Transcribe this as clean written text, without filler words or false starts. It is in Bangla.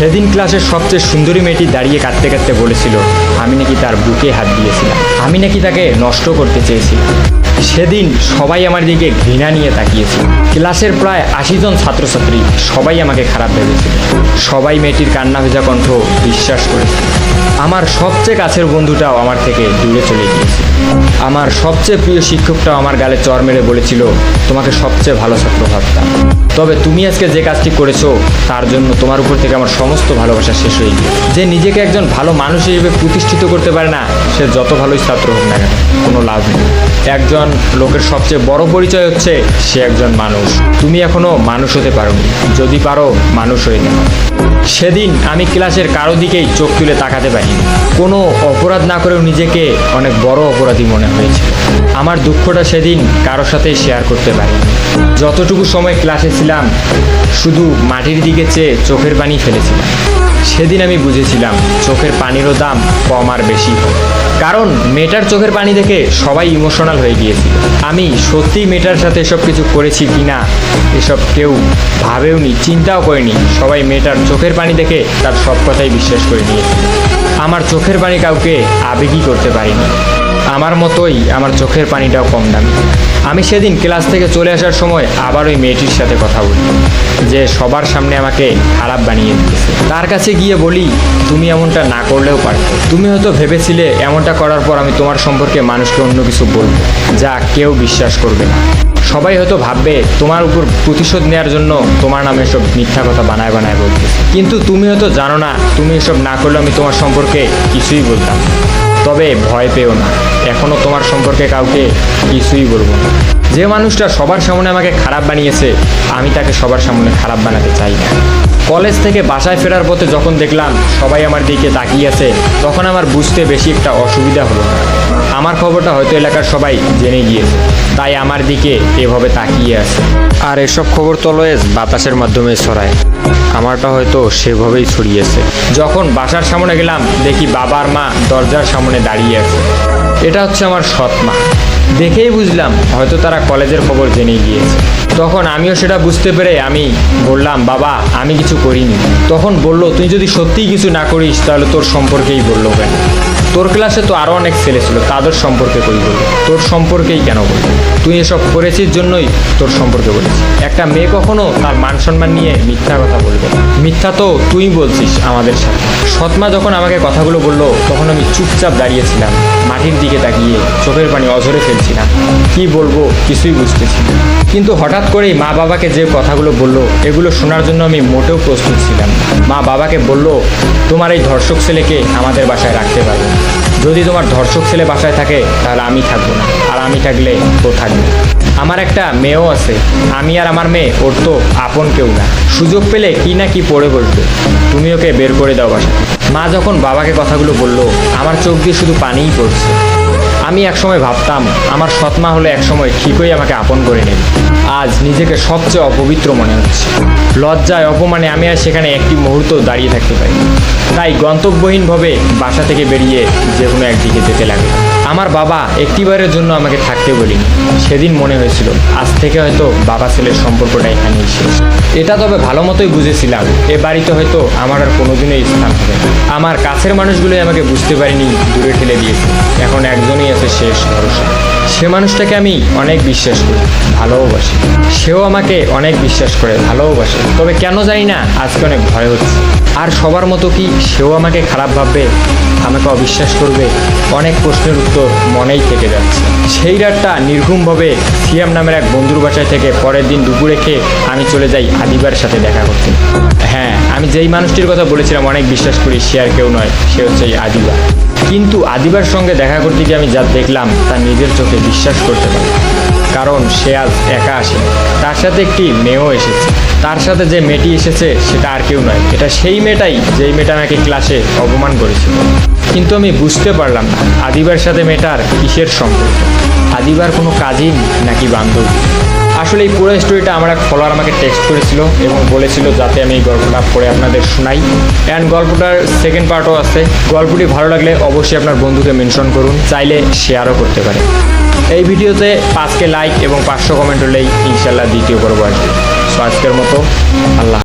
সেদিন ক্লাসের সবচেয়ে সুন্দরী মেয়েটি দাঁড়িয়ে কাঁদতে কাঁদতে বলেছিল আমি নাকি তার বুকে হাত দিয়েছিলাম, আমি নাকি তাকে নষ্ট করতে চেয়েছিলাম। সেদিন সবাই আমার দিকে ঘৃণা নিয়ে তাকিয়েছিল। ক্লাসের প্রায় 80 জন ছাত্রছাত্রী সবাই আমাকে খারাপ ভেবেছিল। সবাই মেয়েটির কান্না ভেজা কণ্ঠ বিশ্বাস করেছিল। আমার সবচেয়ে কাছের বন্ধুটাও আমার থেকে দূরে চলে গিয়েছিল। আমার সবচেয়ে প্রিয় শিক্ষকটাও আমার গালে চর মেরে বলেছিল তোমাকে সবচেয়ে ভালো ছাত্র ভাবতাম, তবে তুমি আজকে যে কাজটি করেছো তার জন্য তোমার উপর থেকে আমার সমস্ত ভালোবাসা শেষ হয়ে গিয়েছে। যে নিজেকে একজন ভালো মানুষ হিসেবে প্রতিষ্ঠিত করতে পারে না, সে যত ভালোই ছাত্র হোক না কেন কোনো লাভ নেই। একজন লোকের সবচেয়ে বড় পরিচয় হচ্ছে সে একজন মানুষ। তুমি এখনো মানুষ হতে পারোনি, যদি পারো মানুষ হয়ে যাও। সেদিন আমি ক্লাসের কারো দিকেই চোখ তুলে তাকাতে পারিনি। কোনো অপরাধ না করেও নিজেকে অনেক বড় অপরাধী মনে হয়েছিল। আমার দুঃখটা সেদিন কারোর সাথেই শেয়ার করতে পারিনি। যতটুকু সময় ক্লাসে ছিলাম শুধু মাটির দিকে চেয়ে চোখের পানি ফেলেছিলাম। সেদিন আমি বুঝেছিলাম চোখের পানিরও দাম কম আর বেশি, কারণ মেয়েটার চোখের পানি দেখে সবাই ইমোশনাল হয়ে গিয়েছিল। আমি সত্যিই মেয়েটার সাথে এসব কিছু করেছি কিনা এসব কেউ ভাবেওনি, চিন্তাও করেনি। সবাই মেয়েটার চোখের পানি দেখে তার সব কথাই বিশ্বাস করে নিয়েছিল। আমার চোখের পানি কাউকে আবেগই করতে পারিনি। আমার মতোই আমার চোখের পানিটাও কম দামি। আমি সেদিন ক্লাস থেকে চলে আসার সময় আবার ওই মেয়েটির সাথে কথা বলি, যে সবার সামনে আমাকে খারাপ বানিয়ে দিয়েছে। তার কাছে গিয়ে বলি তুমি এমনটা না করলেও পারতে। তুমি হয়তো ভেবেছিলে এমনটা করার পর আমি তোমার সম্পর্কে মানুষকে অন্য কিছু বলবো যা কেউ বিশ্বাস করবে না। সবাই হয়তো ভাববে তোমার উপর প্রতিশোধ নেওয়ার জন্য তোমার নামে এসব মিথ্যা কথা বানায় বানায় বলতেছে। কিন্তু তুমি হয়তো জানো না তুমি এসব না করলে আমি তোমার সম্পর্কে কিছুই বলতাম। তবে ভয় পেও না, এখনও তোমার সম্পর্কে কাউকে কিছুই বলবো না। যে মানুষটা সবার সামনে আমাকে খারাপ বানিয়েছে আমি তাকে সবার সামনে খারাপ বানাতে চাই না। কলেজ থেকে বাসায় ফেরার পথে যখন দেখলাম সবাই আমার দিকে তাকিয়ে আছে, তখন আমার বুঝতে বেশি একটা অসুবিধা হলো না। আমার খবরটা হয়তো এলাকার সবাই জেনে গিয়েছে, তাই আমার দিকে এভাবে তাকিয়ে আছে। আর এসব খবর তো অলওয়েজ বাতাসের মাধ্যমে ছড়ায়, আমারটা হয়তো সেভাবেই ছড়িয়েছে। যখন বাসার সামনে গেলাম দেখি বাবা আর মা দরজার সামনে দাঁড়িয়ে আছে। এটা হচ্ছে আমার সৎ মা। দেখেই বুঝলাম হয়তো তারা কলেজের খবর জেনে গিয়েছে। তখন আমিও সেটা বুঝতে পেরে আমি বললাম বাবা আমি কিছু করিনি। তখন বলল তুই যদি সত্যিই কিছু না করিস তাহলে তোর সম্পর্কেই বললো কেন? তোর ক্লাসে তো আরও অনেক ছেলে ছিল, তাদের সম্পর্কে কই বললো? তোর সম্পর্কেই কেন বললো? তুই এসব করেছিস জন্যই তোর সম্পর্কে বলেছিস। একটা মেয়ে কখনো তার মান সম্মান নিয়ে মিথ্যা কথা বলবে না। মিথ্যা তো তুই বলছিস আমাদের সাথে। সৎমা যখন আমাকে কথাগুলো বললো তখন আমি চুপচাপ দাঁড়িয়েছিলাম, মাটির দিকে তাকিয়ে চোখের পানি অঝরে ফেলছিলাম। কি বলবো কিছুই বুঝতেছি না। কিন্তু হঠাৎ করেই মা বাবাকে যে কথাগুলো বললো এগুলো শোনার জন্য আমি মোটেও প্রস্তুত ছিলাম না। মা বাবাকে বলল তোমার এই ধর্ষক ছেলেকে আমাদের বাসায় রাখতে পারবে না। যদি তোমার ধর্ষক ছেলে বাসায় থাকে তাহলে আমি থাকবো না, আর আমি থাকলে ও থাকবে। আমার একটা মেয়েও আছে, আমি আর আমার মেয়ে ওর তো আপন কেউ না। সুযোগ পেলে কি না কি পড়ে বসবে, তুমি ওকে বের করে দাও বাসা। মা যখন বাবাকে কথাগুলো বললো আমার চোখ দিয়ে শুধু পানিই পড়ছে। আমি একসময় ভাবতাম আমার সৎমা হলে একসময় ঠিকই আমাকে আপন করে নেবে। আজ নিজেকে সবচেয়ে অপবিত্র মনে হচ্ছে। লজ্জায় অপমানে আমি আর সেখানে একটি মুহূর্ত দাঁড়িয়ে থাকতে পারি। তাই গন্তব্যহীনভাবে বাসা থেকে বেরিয়ে যে কোনো একদিকে যেতে লাগে। আমার বাবা একটিবারের জন্য আমাকে থাকতে বলিনি। সেদিন মনে হয়েছিল আজ থেকে হয়তো বাবা ছেলের সম্পর্কটা এখানেই শেষ। এটা তবে ভালো মতোই বুঝেছিলাম এ বাড়িতে হয়তো আমার আর কোনোদিনই স্থান হবে না। আমার কাছের মানুষগুলোই আমাকে বুঝতে পারিনি, দূরে ঠেলে দিয়েছে। এখন একজনই আছে শেষ ভরসা। সে মানুষটাকে আমি অনেক বিশ্বাস করি, ভালোবাসি। সেও আমাকে অনেক বিশ্বাস করে, ভালোবাসে। তবে কেন জানি না আজকে অনেক ভয় হচ্ছে। আর সবার মতো কি সেও আমাকে খারাপ ভাববে, আমাকে অবিশ্বাস করবে? অনেক প্রশ্নের উত্তর মনেই থেকে যাচ্ছে। সেই রাতটা নির্ঘুমভাবে সিয়াম নামের এক বন্ধুর বাসায় থেকে পরের দিন দুপুরে খেয়ে আমি চলে যাই আদিবার সাথে দেখা করতে। হ্যাঁ, আমি যেই মানুষটির কথা বলেছিলাম অনেক বিশ্বাস করি, সে আর কেউ নয়, সে হচ্ছে এই আদিবা। কিন্তু আদিবার সঙ্গে দেখা করতে গিয়ে আমি যা দেখলাম তা নিজের চোখে বিশ্বাস করতে পারি। কারণ সে আজ একা আসে, তার সাথে একটি মেয়েও এসেছে। তার সাথে যে মেয়েটি এসেছে সেটা আর কেউ নয়, এটা সেই মেয়েটাই যেই মেয়েটা আমাকে ক্লাসে অপমান করেছিল। কিন্তু আমি বুঝতে পারলাম না আদিবার সাথে মেয়েটার কিসের সম্পর্ক। আদিবার কোনো কাজিন নাকি বান্ধবী? আসলে এই পুরো স্টোরিটা আমার এক ফলোয়ার আমাকে টেক্সট করেছিল এবং বলেছিল যাতে আমি এই গল্পটা পড়ে আপনাদের শোনাই। অ্যান্ড গল্পটার সেকেন্ড পার্টও আছে। গল্পটি ভালো লাগলে অবশ্যই আপনার বন্ধুকে মেনশন করুন, চাইলে শেয়ারও করতে পারে। এই ভিডিওতে 5K লাইক এবং 500 কমেন্ট হলেই ইনশাল্লাহ দ্বিতীয় পর্ব আসবে। সো আজকের মতো আল্লাহ।